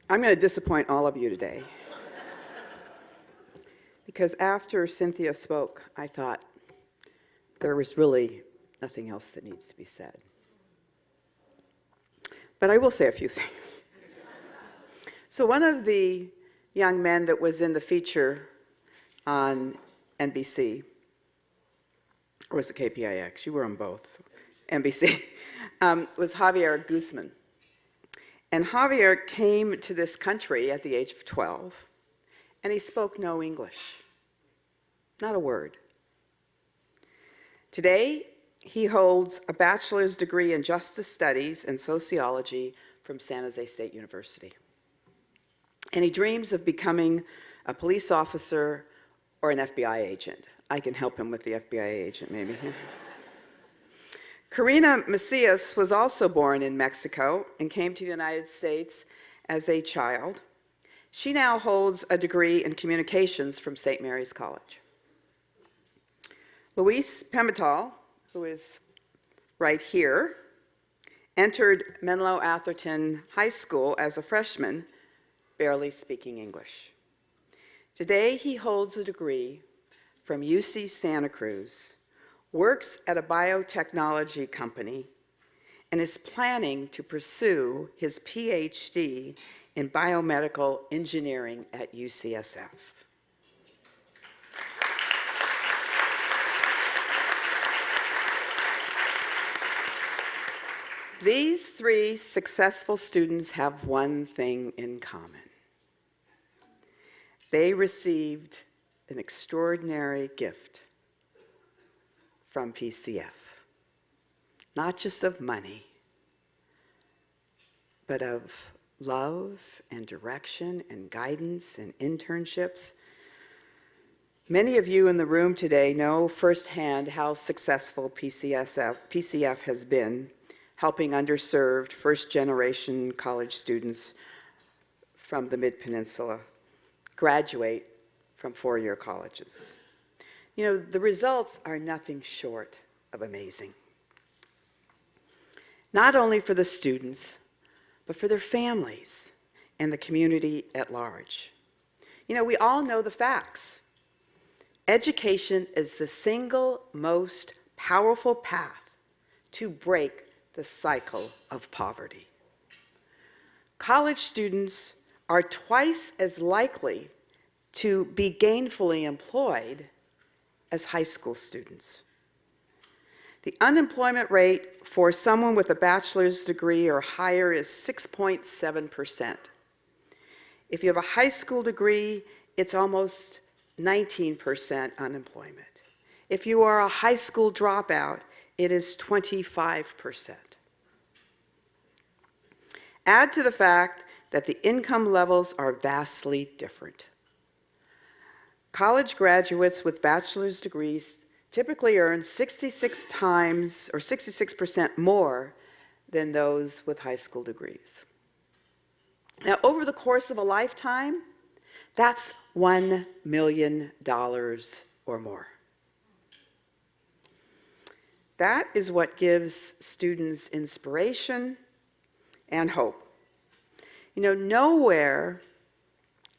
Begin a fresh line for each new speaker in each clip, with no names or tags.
I'm going to disappoint all of you today. Because after Cynthia spoke, I thought there was really nothing else that needs to be said. But I will say a few things. So one of the young men that was in the feature on NBC, or was it KPIX? You were on both. NBC, was Javier Guzman. And Javier came to this country at the age of 12, and he spoke no English, not a word. Today, he holds a bachelor's degree in justice studies and sociology from San Jose State University. And he dreams of becoming a police officer or an FBI agent. I can help him with the FBI agent, maybe. Karina Macias was also born in Mexico and came to the United States as a child. She now holds a degree in communications from St. Mary's College. Luis Pimentel, who is right here, entered Menlo Atherton High School as a freshman, barely speaking English. Today, he holds a degree from UC Santa Cruz, works at a biotechnology company, and is planning to pursue his PhD in biomedical engineering at UCSF. These three successful students have one thing in common. They received an extraordinary gift from PCF, not just of money, but of love and direction and guidance and internships. Many of you in the room today know firsthand how successful PCF has been, helping underserved first-generation college students from the Mid-Peninsula graduate from four-year colleges. You know, the results are nothing short of amazing. Not only for the students, but for their families and the community at large. You know, we all know the facts. Education is the single most powerful path to break the cycle of poverty. College students are twice as likely to be gainfully employed as high school students. The unemployment rate for someone with a bachelor's degree or higher is 6.7%. If you have a high school degree, it's almost 19% unemployment. If you are a high school dropout, it is 25%. Add to the fact that the income levels are vastly different. College graduates with bachelor's degrees typically earn 66 times or 66% more than those with high school degrees. Now, over the course of a lifetime, that's $1 million or more. That is what gives students inspiration and hope. You know, nowhere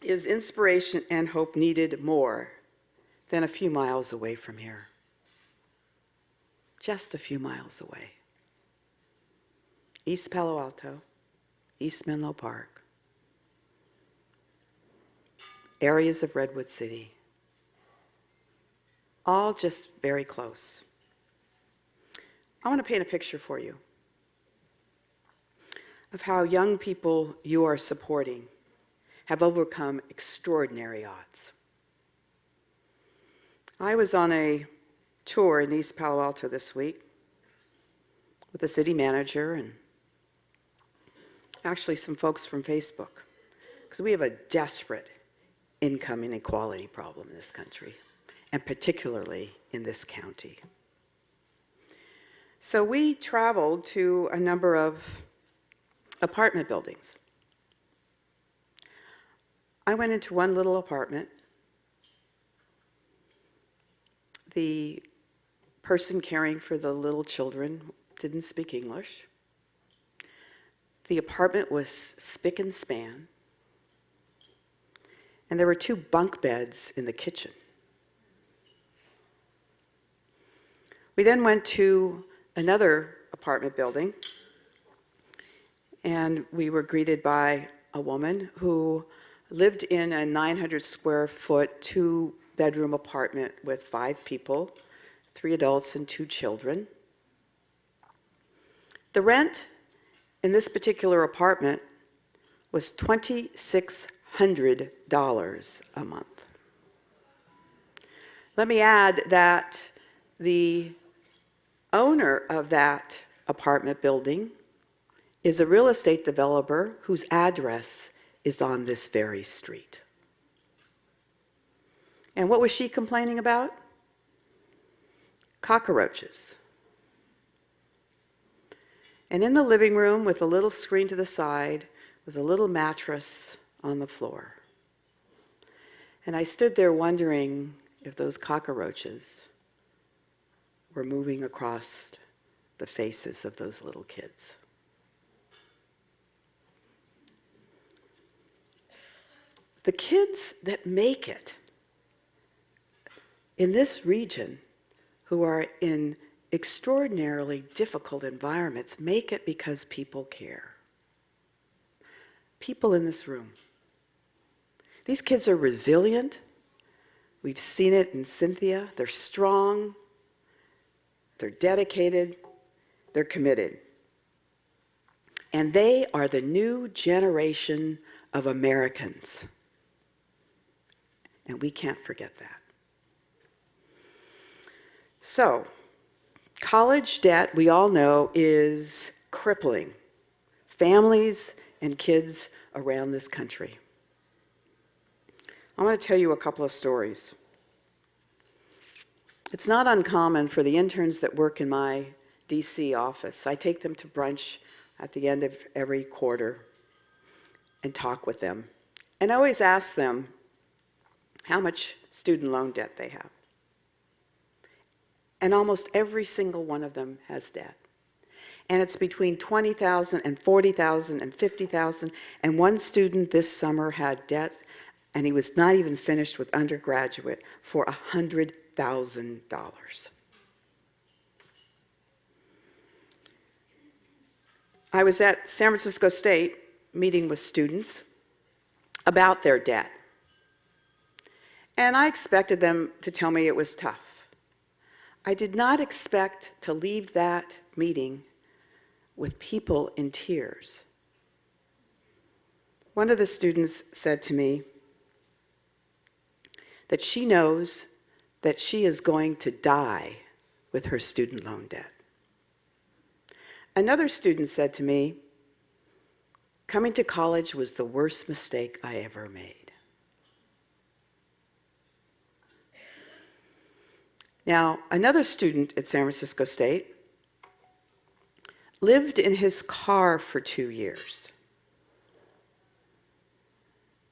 is inspiration and hope needed more than a few miles away from here. Just a few miles away. East Palo Alto, East Menlo Park, areas of Redwood City, all just very close. I want to paint a picture for you of how young people you are supporting have overcome extraordinary odds. I was on a tour in East Palo Alto this week with the city manager and actually some folks from Facebook, because we have a desperate income inequality problem in this country, and particularly in this county. So we traveled to a number of apartment buildings. I went into one little apartment. The person caring for the little children didn't speak English. The apartment was spick and span. and there were 2 bunk beds in the kitchen. We then went to another apartment building, and we were greeted by a woman who lived in a 900 square foot, 2-bedroom apartment with 5 people, 3 adults and 2 children. The rent in this particular apartment was $2,600 a month. Let me add that the owner of that apartment building is a real estate developer whose address is on this very street. And what was she complaining about? Cockroaches. And in the living room, with a little screen to the side, was a little mattress on the floor. And I stood there wondering if those cockroaches were moving across the faces of those little kids. The kids that make it in this region, who are in extraordinarily difficult environments, make it because people care. People in this room. These kids are resilient. We've seen it in Cynthia. They're strong. They're dedicated. They're committed. And they are the new generation of Americans. And we can't forget that. So, college debt, we all know, is crippling families and kids around this country. I want to tell you a couple of stories. It's not uncommon for the interns that work in my DC office. I take them to brunch at the end of every quarter and talk with them. And I always ask them how much student loan debt they have. And almost every single one of them has debt. And it's between $20,000 and $40,000 and $50,000. And one student this summer had debt, and he was not even finished with undergraduate, for $100,000. I was at San Francisco State meeting with students about their debt. And I expected them to tell me it was tough. I did not expect to leave that meeting with people in tears. One of the students said to me that she knows that she is going to die with her student loan debt. Another student said to me, coming to college was the worst mistake I ever made. Now, another student at San Francisco State lived in his car for 2 years.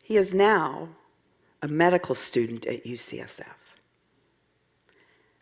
He is now a medical student at UCSF.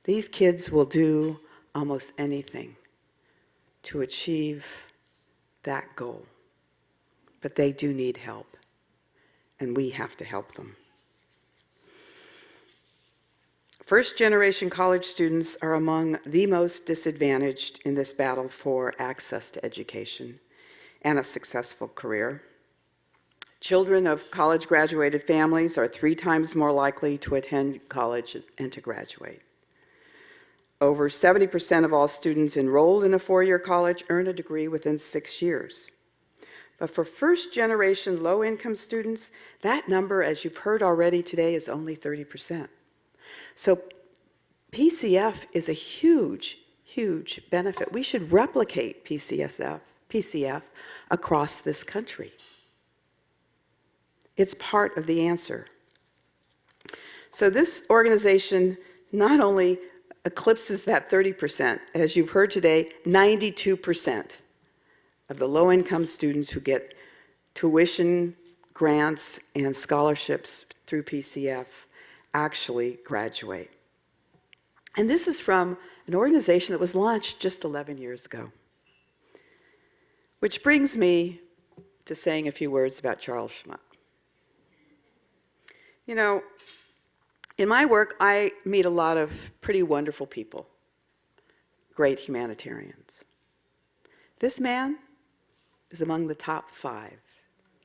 These kids will do almost anything to achieve that goal, but they do need help, and we have to help them. First-generation college students are among the most disadvantaged in this battle for access to education and a successful career. Children of college-graduated families are 3 times more likely to attend college and to graduate. Over 70% of all students enrolled in a 4-year college earn a degree within 6 years. But for first-generation low-income students, that number, as you've heard already today, is only 30%. So PCF is a huge, huge benefit. We should replicate PCF across this country. It's part of the answer. So this organization not only eclipses that 30%, as you've heard today, 92% of the low-income students who get tuition grants and scholarships through PCF actually graduate. And this is from an organization that was launched just 11 years ago. Which brings me to saying a few words about Charles Schmuck. You know, in my work, I meet a lot of pretty wonderful people, great humanitarians. This man is among the top 5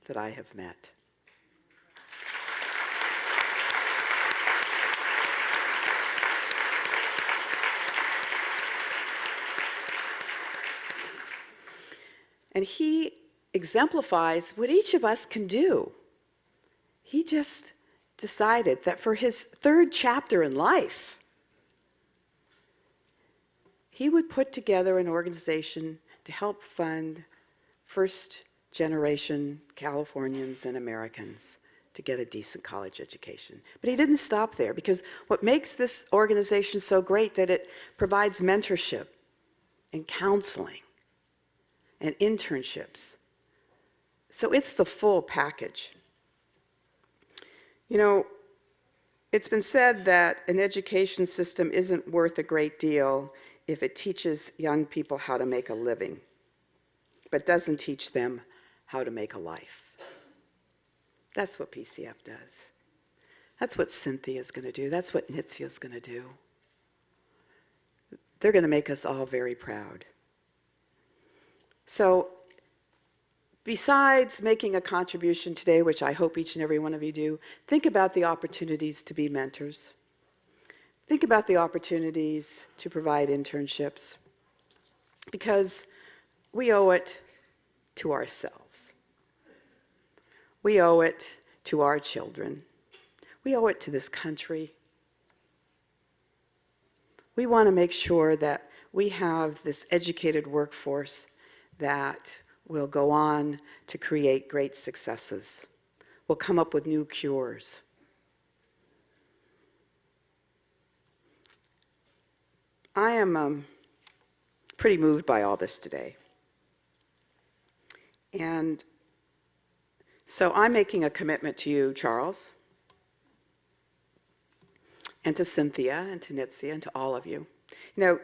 that I have met. And he exemplifies what each of us can do. He just decided that for his 3rd chapter in life, he would put together an organization to help fund first-generation Californians and Americans to get a decent college education. But he didn't stop there, because what makes this organization so great that it provides mentorship and counseling and internships. So it's the full package. You know, it's been said that an education system isn't worth a great deal if it teaches young people how to make a living, but doesn't teach them how to make a life. That's what PCF does. That's what Cynthia's going to do. That's what Nitzia's going to do. They're going to make us all very proud. So, besides making a contribution today, which I hope each and every one of you do, think about the opportunities to be mentors. Think about the opportunities to provide internships, because we owe it to ourselves. We owe it to our children. We owe it to this country. We want to make sure that we have this educated workforce that will go on to create great successes, will come up with new cures. I am pretty moved by all this today. And so I'm making a commitment to you, Charles, and to Cynthia, and to Nitzia, and to all of you. You know,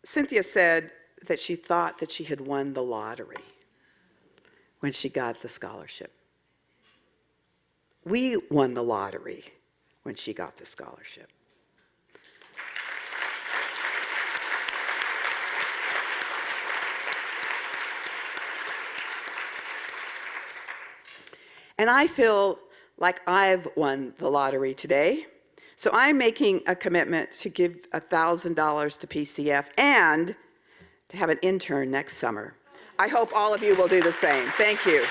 Cynthia said that she thought that she had won the lottery when she got the scholarship. We won the lottery when she got the scholarship. And I feel like I've won the lottery today. So I'm making a commitment to give $1,000 to PCF and to have an intern next summer. I hope all of you will do the same. Thank you.